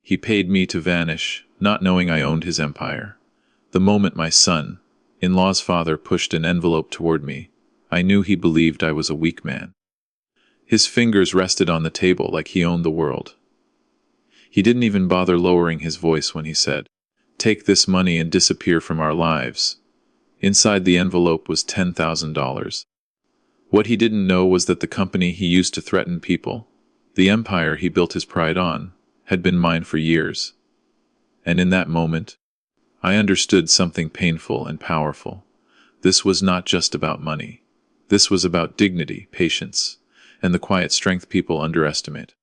He paid me to vanish, not knowing I owned his empire. The moment my son-in-law's father pushed an envelope toward me, I knew he believed I was a weak man. His fingers rested on the table like he owned the world. He didn't even bother lowering his voice when he said, "Take this money and disappear from our lives." Inside the envelope was $10,000. What he didn't know was that the company he used to threaten people, the empire he built his pride on, had been mine for years. And in that moment, I understood something painful and powerful. This was not just about money. This was about dignity, patience, and the quiet strength people underestimate.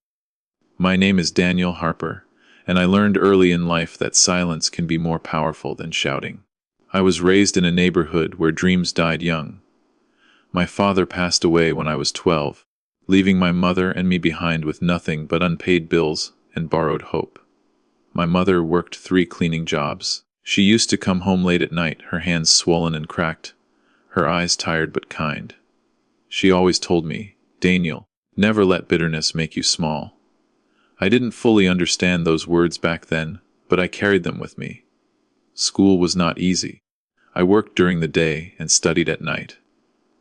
My name is Daniel Harper, and I learned early in life that silence can be more powerful than shouting. I was raised in a neighborhood where dreams died young. My father passed away when I was 12, leaving my mother and me behind with nothing but unpaid bills and borrowed hope. My mother worked 3 cleaning jobs. She used to come home late at night, her hands swollen and cracked, her eyes tired but kind. She always told me, "Daniel, never let bitterness make you small." I didn't fully understand those words back then, but I carried them with me. School was not easy. I worked during the day and studied at night.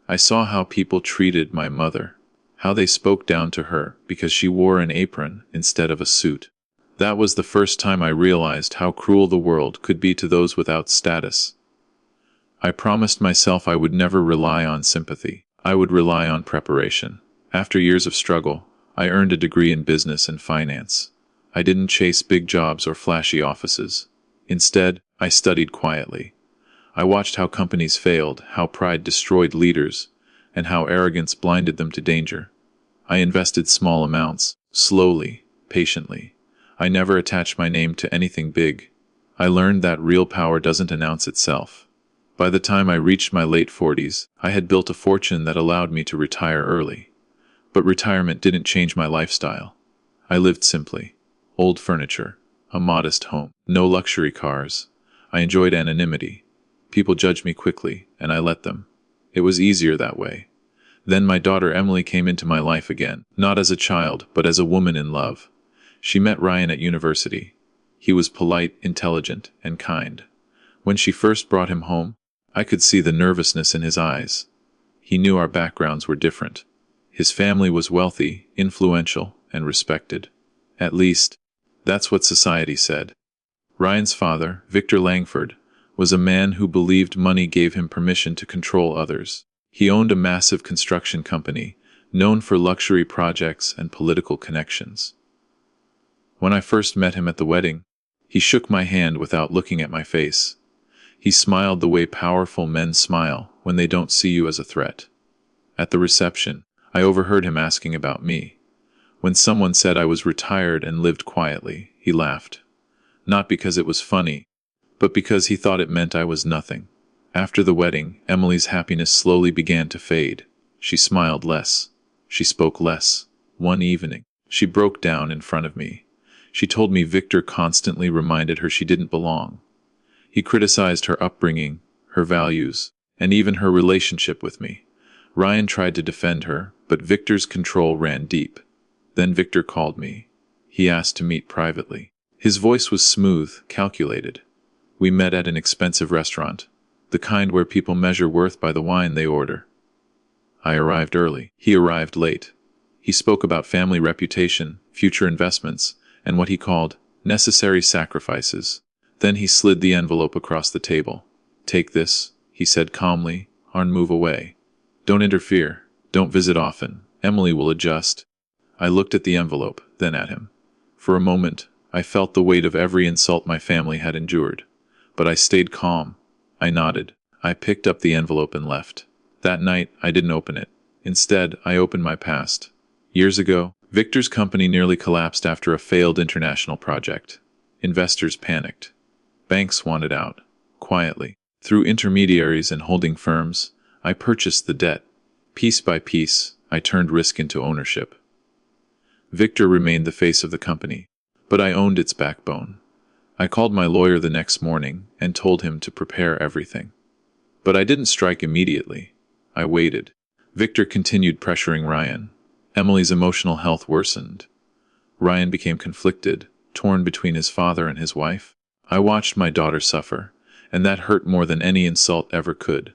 I saw how people treated my mother, how they spoke down to her because she wore an apron instead of a suit. That was the first time I realized how cruel the world could be to those without status. I promised myself I would never rely on sympathy. I would rely on preparation. After years of struggle, I earned a degree in business and finance. I didn't chase big jobs or flashy offices. Instead, I studied quietly. I watched how companies failed, how pride destroyed leaders, and how arrogance blinded them to danger. I invested small amounts, slowly, patiently. I never attached my name to anything big. I learned that real power doesn't announce itself. By the time I reached my late 40s, I had built a fortune that allowed me to retire early. But retirement didn't change my lifestyle. I lived simply. Old furniture, a modest home, no luxury cars. I enjoyed anonymity. People judged me quickly, and I let them. It was easier that way. Then my daughter Emily came into my life again, not as a child, but as a woman in love. She met Ryan at university. He was polite, intelligent, and kind. When she first brought him home, I could see the nervousness in his eyes. He knew our backgrounds were different. His family was wealthy, influential, and respected. At least, that's what society said. Ryan's father, Victor Langford, was a man who believed money gave him permission to control others. He owned a massive construction company, known for luxury projects and political connections. When I first met him at the wedding, he shook my hand without looking at my face. He smiled the way powerful men smile when they don't see you as a threat. At the reception, I overheard him asking about me. When someone said I was retired and lived quietly, he laughed. Not because it was funny, but because he thought it meant I was nothing. After the wedding, Emily's happiness slowly began to fade. She smiled less. She spoke less. One evening, she broke down in front of me. She told me Victor constantly reminded her she didn't belong. He criticized her upbringing, her values, and even her relationship with me. Ryan tried to defend her, but Victor's control ran deep. Then Victor called me. He asked to meet privately. His voice was smooth, calculated. We met at an expensive restaurant, the kind where people measure worth by the wine they order. I arrived early. He arrived late. He spoke about family reputation, future investments, and what he called necessary sacrifices. Then he slid the envelope across the table. "Take this," he said calmly, "and move away. Don't interfere. Don't visit often. Emily will adjust." I looked at the envelope, then at him. For a moment, I felt the weight of every insult my family had endured. But I stayed calm. I nodded. I picked up the envelope and left. That night, I didn't open it. Instead, I opened my past. Years ago, Victor's company nearly collapsed after a failed international project. Investors panicked. Banks wanted out. Quietly, through intermediaries and holding firms, I purchased the debt. Piece by piece, I turned risk into ownership. Victor remained the face of the company, but I owned its backbone. I called my lawyer the next morning and told him to prepare everything. But I didn't strike immediately. I waited. Victor continued pressuring Ryan. Emily's emotional health worsened. Ryan became conflicted. torn between his father and his wife. I watched my daughter suffer, and that hurt more than any insult ever could.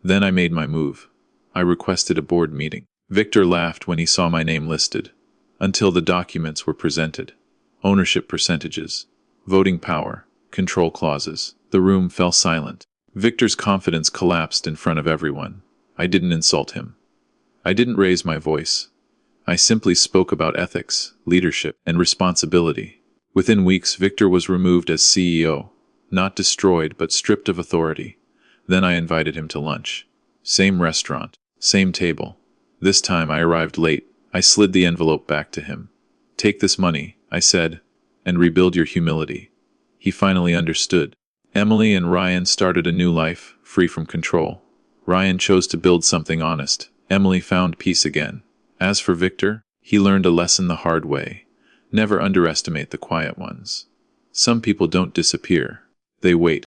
Then I made my move. I requested a board meeting. Victor laughed when he saw my name listed. Until the documents were presented. Ownership percentages, voting power, control clauses. The room fell silent. Victor's confidence collapsed in front of everyone. I didn't insult him. I didn't raise my voice. I simply spoke about ethics, leadership, and responsibility. Within weeks, Victor was removed as CEO, not destroyed but stripped of authority. Then I invited him to lunch. Same restaurant, same table. This time I arrived late. I slid the envelope back to him. "Take this money," I said, "and rebuild your humility." He finally understood. Emily and Ryan started a new life, free from control. Ryan chose to build something honest. Emily found peace again. As for Victor, he learned a lesson the hard way. Never underestimate the quiet ones. Some people don't disappear. They wait.